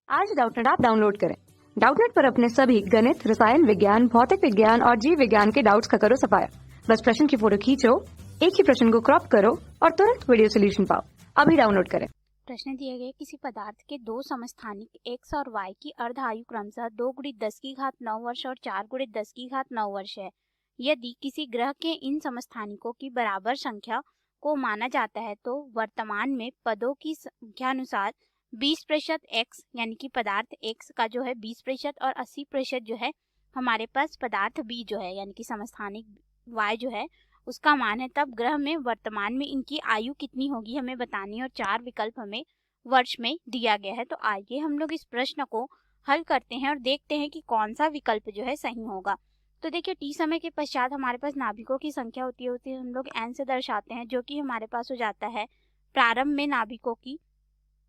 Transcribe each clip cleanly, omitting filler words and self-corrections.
आज Doubtnut app download करें। Doubtnut पर अपने सभी गणित, रसायन विज्ञान, भौतिक विज्ञान और जीव विज्ञान के डाउट्स का करो सफाया। बस प्रश्न की फोटो खींचो, एक ही प्रश्न को क्रॉप करो और तुरंत वीडियो सोल्यूशन पाओ। अभी डाउनलोड करें। प्रश्न दिए गए किसी पदार्थ के दो समस्थानिक x और y की अर्ध आयु क्रमशः 2 × 10⁻9 वर्ष और 4 × 10⁻9 वर्ष है। यदि किसी ग्रह के इन समस्थानिकों की बराबर संख्या को माना जाता है तो वर्तमान में पदों की संख्या अनुसार 20% x यानी कि पदार्थ x का जो है 20% और 80% जो है हमारे पास पदार्थ b जो है यानी कि समस्थानिक y जो है उसका मान है। तब ग्रह में वर्तमान में इनकी आयु कितनी होगी हमें बतानी है और 4 विकल्प हमें वर्ष में दिया गया है। तो आइए हम लोग इस प्रश्न को हल करते हैं और देखते हैं कि कौन सा विकल्प जो है सही होगा। तो देखिए t समय के पश्चात हमारे पास नाभिकों की संख्या होती है हम लोग n से दर्शाते हैं, जो कि हमारे पास हो जाता है प्रारंभ में नाभिकों की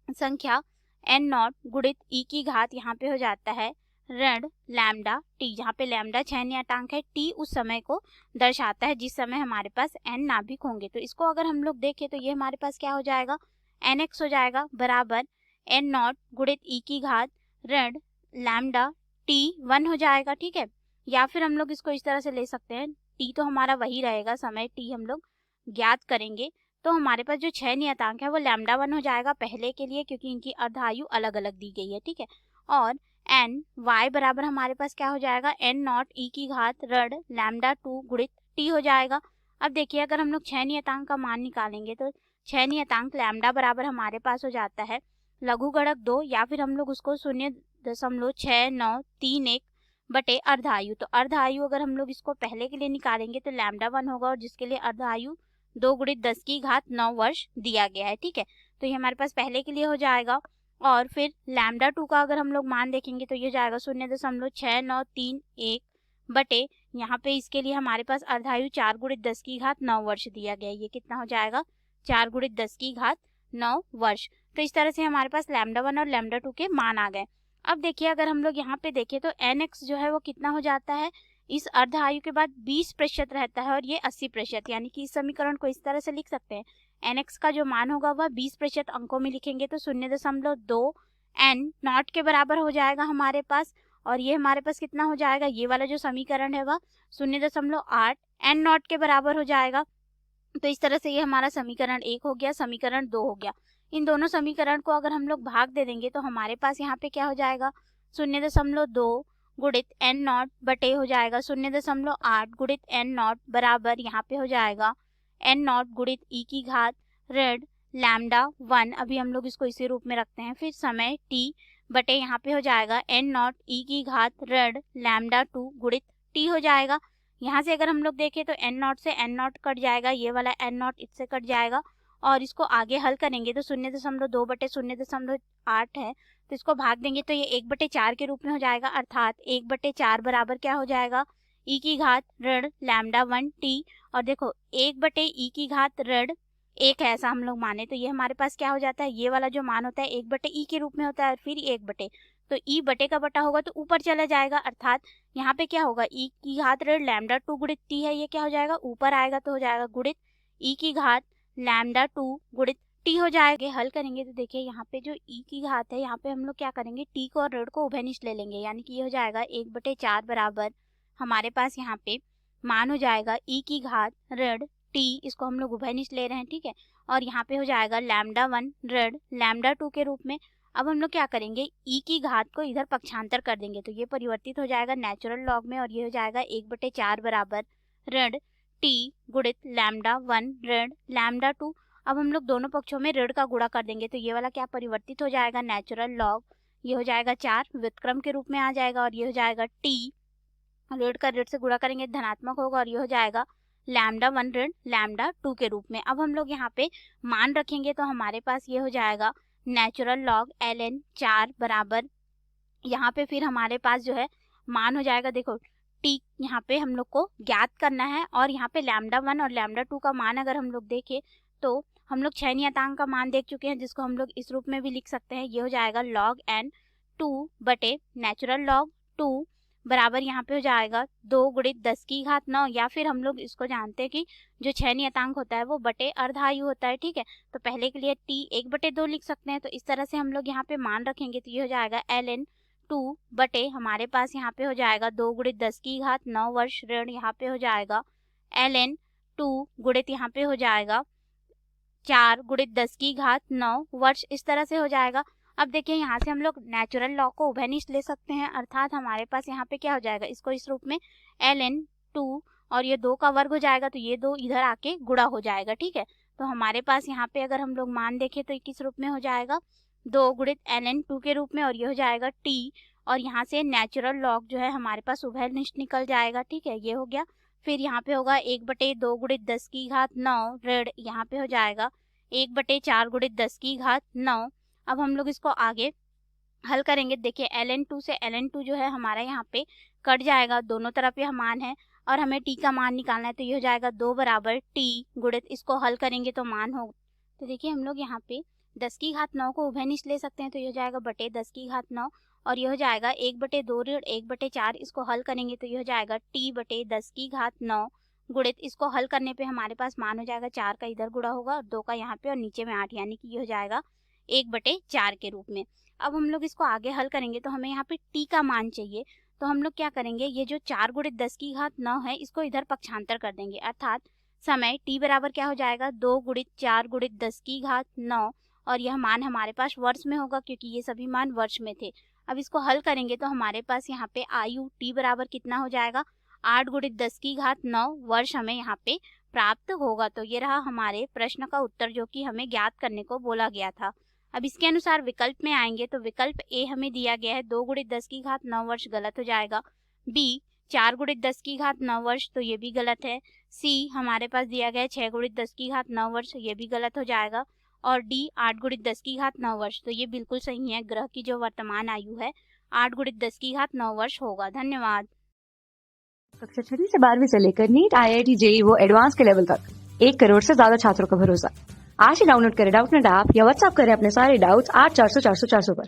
संख्या n0 गुणित e की घात यहाँ पे हो जाता है ऋण लैम्डा टी, जहाँ पे लैम्डा 6 नियतांक है, टी उस समय को दर्शाता है जिस समय हमारे पास n नाभिक होंगे। तो इसको अगर हम लोग देखें तो ये हमारे पास क्या हो जाएगा nx हो जाएगा बराबर n0 गुणित e की घात ऋण लैम्डा टी 1 हो जाएगा। ठीक है, या फिर हम लोग इसको इस तरह से ले सकते हैं, t तो हमारा वही रहेगा, समय t हम लोग ज्ञात करेंगे तो हमारे पास जो 6 नियतांक है वो लैम्डा 1 हो जाएगा पहले के लिए, क्योंकि इनकी अर्ध आयु अलग अलग दी गई है। ठीक है, और n y बराबर हमारे पास क्या हो जाएगा n0 e की घात ऋण लैम्डा 2 गुणित t हो जाएगा। अब देखिए अगर हम लोग 6 नियतांक का मान निकालेंगे तो 6 नियतांक लैम्डा बराबर हमारे पास हो जाता है लघुगणक 2, या फिर हम लोग उसको 0.6931 बटे अर्ध आयु। तो अर्ध आयु अगर हम लोग इसको पहले के लिए निकालेंगे तो लैम्डा 1 होगा और जिसके लिए अर्ध आयु 2 × 10⁻9 वर्ष दिया गया है। ठीक है, तो ये हमारे पास पहले के लिए हो जाएगा। और फिर लैम्डा 2 का अगर हम लोग मान देखेंगे तो ये हो जाएगा 0.6931 बटे यहाँ पे इसके लिए हमारे पास अर्धायु 4 × 10⁻9 वर्ष दिया गया है। ये कितना हो जाएगा 4 × 10⁻9 वर्ष। तो इस तरह से हमारे पास लैम्डा 1 और लैम्डा 2 के मान आ गए। अब देखिए अगर हम लोग यहाँ पे देखें तो nx जो है वो कितना हो जाता है, इस अर्ध आयु के बाद 20% रहता है और ये 80%, यानी कि इस समीकरण को इस तरह से लिख सकते हैं nx का जो मान होगा वह 20% अंकों में लिखेंगे तो 0.2 n नॉट के बराबर हो जाएगा हमारे पास, और ये हमारे पास कितना हो जाएगा, ये वाला जो समीकरण है वह 0.8 n नॉट के बराबर हो जाएगा। तो इस तरह से ये हमारा समीकरण 1 हो गया, समीकरण 2 हो गया। इन दोनों समीकरण को अगर हम लोग भाग दे देंगे तो हमारे पास यहाँ पे क्या हो जाएगा 0.2 गुणित n नॉट बटे हो जाएगा 0.8 गुणित n नॉट बराबर यहाँ पे हो जाएगा n नॉट गुणित e की घात ऋण लैम्डा 1, अभी हम लोग इसको इसी रूप में रखते हैं, फिर समय t बटे यहाँ पे हो जाएगा n नॉट e की घात ऋण लैम्डा 2 गुणित t हो जाएगा। यहाँ से अगर हम लोग देखें तो n नॉट से n नॉट कट जाएगा, ये वाला n नॉट इससे कट जाएगा और इसको आगे हल करेंगे तो 0.2 बटे 0.8 है, तो इसको भाग देंगे तो ये 1/4 के रूप में हो जाएगा, अर्थात 1/4 बराबर क्या हो जाएगा e की घात ऋण लैम्डा 1 t, और देखो 1/e की घात ऋण 1 है ऐसा हम लोग माने तो ये हमारे पास क्या हो जाता है, ये वाला जो मान होता है 1/e के रूप में होता है और फिर 1 बटे, तो e बटे का बटा होगा तो ऊपर चला जाएगा, अर्थात यहाँ पे क्या होगा e की घात ऋण लैम्डा 2 गुणित t है, ये क्या हो जाएगा ऊपर आएगा तो हो जाएगा गुणित e की घात लैम्डा 2 गुणित t हो जाएगा। हल करेंगे तो देखिए यहाँ पे जो e की घात है यहाँ पे हम लोग क्या करेंगे t को और ऋण को उभयनिष्ठ ले लेंगे, यानी कि ये हो जाएगा 1/4 बराबर हमारे पास यहाँ पे मान हो जाएगा e की घात ऋण t, इसको हम लोग उभयनिष्ठ ले रहे हैं। ठीक है, और यहाँ पे हो जाएगा लैम्डा 1 ऋण लैम्डा 2 के रूप में। अब हम लोग क्या करेंगे e की घात को इधर पक्षांतर कर देंगे तो ये परिवर्तित हो जाएगा नेचुरल लॉग में और ये हो जाएगा 1/4 बराबर ऋण t गुणित लैम्डा 1 ऋण लैम्डा 2। अब हम लोग दोनों पक्षों में ऋण का गुणा कर देंगे तो ये वाला क्या परिवर्तित हो जाएगा नेचुरल लॉग, ये हो जाएगा 4 व्युत्क्रम के रूप में आ जाएगा और ये हो जाएगा t ऋण का ऋण से गुणा करेंगे धनात्मक होगा और ये हो जाएगा लैम्डा 1 ऋण लैम्डा 2 के रूप में। अब हम लोग यहाँ पे मान रखेंगे तो हमारे पास ये हो जाएगा नेचुरल लॉग ln 4 बराबर यहाँ पे फिर हमारे पास जो है मान हो जाएगा, देखो t यहाँ पे हम लोग को ज्ञात करना है और यहाँ पे लैम्डा 1 और लैम्डा 2 का मान अगर हम लोग देखें तो हम लोग 6 नियतांक का मान देख चुके हैं जिसको हम लोग इस रूप में भी लिख सकते हैं, ये हो जाएगा log n 2 बटे नेचुरल लॉग 2 बराबर यहाँ पे हो जाएगा 2 गुणित 10 की घात 9, या फिर हम लोग इसको जानते हैं कि जो 6 नियतांक होता है वो बटे अर्धायु होता है, ठीक है। तो पहले के लिए t 1/2 लिख सकते हैं, तो इस तरह से हम लोग यहाँ पे मान रखेंगे तो ये हो जाएगा ln 2 बटे हमारे पास यहाँ पे हो जाएगा 2 गुणित 10 की घात 9 वर्ष ऋण यहाँ पे हो जाएगा ln 2 गुणित यहाँ पे हो जाएगा 4 गुणित 10 की घात 9 वर्ष, इस तरह से हो जाएगा। अब देखिए यहाँ से हम लोग नेचुरल लॉग को उभयनिष्ठ ले सकते हैं, अर्थात हमारे पास यहाँ पे क्या हो जाएगा, इसको इस रूप में ln 2 और ये 2 का वर्ग हो जाएगा, तो ये 2 इधर आके गुणा हो जाएगा, ठीक है। तो हमारे पास यहाँ पे अगर हम लोग मान देखें तो किस रूप में हो जाएगा, 2 गुणित ln 2 के रूप में, और ये हो जाएगा t, और यहाँ से नेचुरल लॉग जो है हमारे पास उभयनिष्ठ निकल जाएगा, ठीक है। ये हो गया। फिर यहाँ पे होगा 1/2 गुणित 10 की घात 9 ऋण यहाँ पे हो जाएगा 1/4 गुणित 10 की घात 9। अब हम लोग इसको आगे हल करेंगे। देखिए ln 2 से ln 2 जो है हमारा यहाँ पे कट जाएगा, दोनों तरफ यह मान है और हमें t का मान निकालना है, तो ये हो जाएगा 2 बराबर t गुणित, इसको हल करेंगे तो मान होगा। तो देखिए हम लोग यहाँ पे 10 की घात 9 को उभयनिष्ठ ले सकते हैं, तो ये हो जाएगा बटे 10 की घात 9, और ये हो जाएगा 1/2 ऋण 1/4, इसको हल करेंगे तो ये हो जाएगा t बटे 10 की घात 9 गुणित, इसको हल करने पे हमारे पास मान हो जाएगा 4 का इधर गुणा होगा और 2 का यहाँ पे और नीचे में 8, यानी कि ये हो जाएगा 1/4 के रूप में। अब हम लोग इसको आगे हल करेंगे तो हमें यहाँ पे t का मान चाहिए, तो हम लोग क्या करेंगे, ये जो 4 गुणित 10 की घात 9 है इसको इधर पक्षांतर कर देंगे, अर्थात समय t बराबर क्या हो जाएगा 2 गुणित 4 गुणित 10 की घात 9, और यह मान हमारे पास वर्ष में होगा क्योंकि ये सभी मान वर्ष में थे। अब इसको हल करेंगे तो हमारे पास यहाँ पे आयु t बराबर कितना हो जाएगा 8 गुणित 10 की घात 9 वर्ष हमें यहाँ पे प्राप्त होगा। तो ये रहा हमारे प्रश्न का उत्तर जो कि हमें ज्ञात करने को बोला गया था। अब इसके अनुसार विकल्प में आएंगे तो विकल्प ए हमें दिया गया है 2 गुणित 10 की घात 9 वर्ष, गलत हो जाएगा। बी 4 गुणित 10 की घात 9 वर्ष, तो ये भी गलत है। सी हमारे पास दिया गया है 6 गुणित 10 की घात 9 वर्ष, ये भी गलत हो जाएगा। और डी 8 गुणित 10 की घात 9 वर्ष, तो ये बिल्कुल सही है। ग्रह की जो वर्तमान आयु है 8 गुणित 10 की घात 9 वर्ष होगा। धन्यवाद। कक्षा 6 से 12वीं से लेकर नीट, IIT, JEE वो एडवांस के लेवल तक 1 करोड़ से ज्यादा छात्रों का भरोसा। आज ही डाउनलोड करें डाउटनेट ऐप या व्हाट्सएप करें अपने सारे डाउट्स 8400 400 400 पर।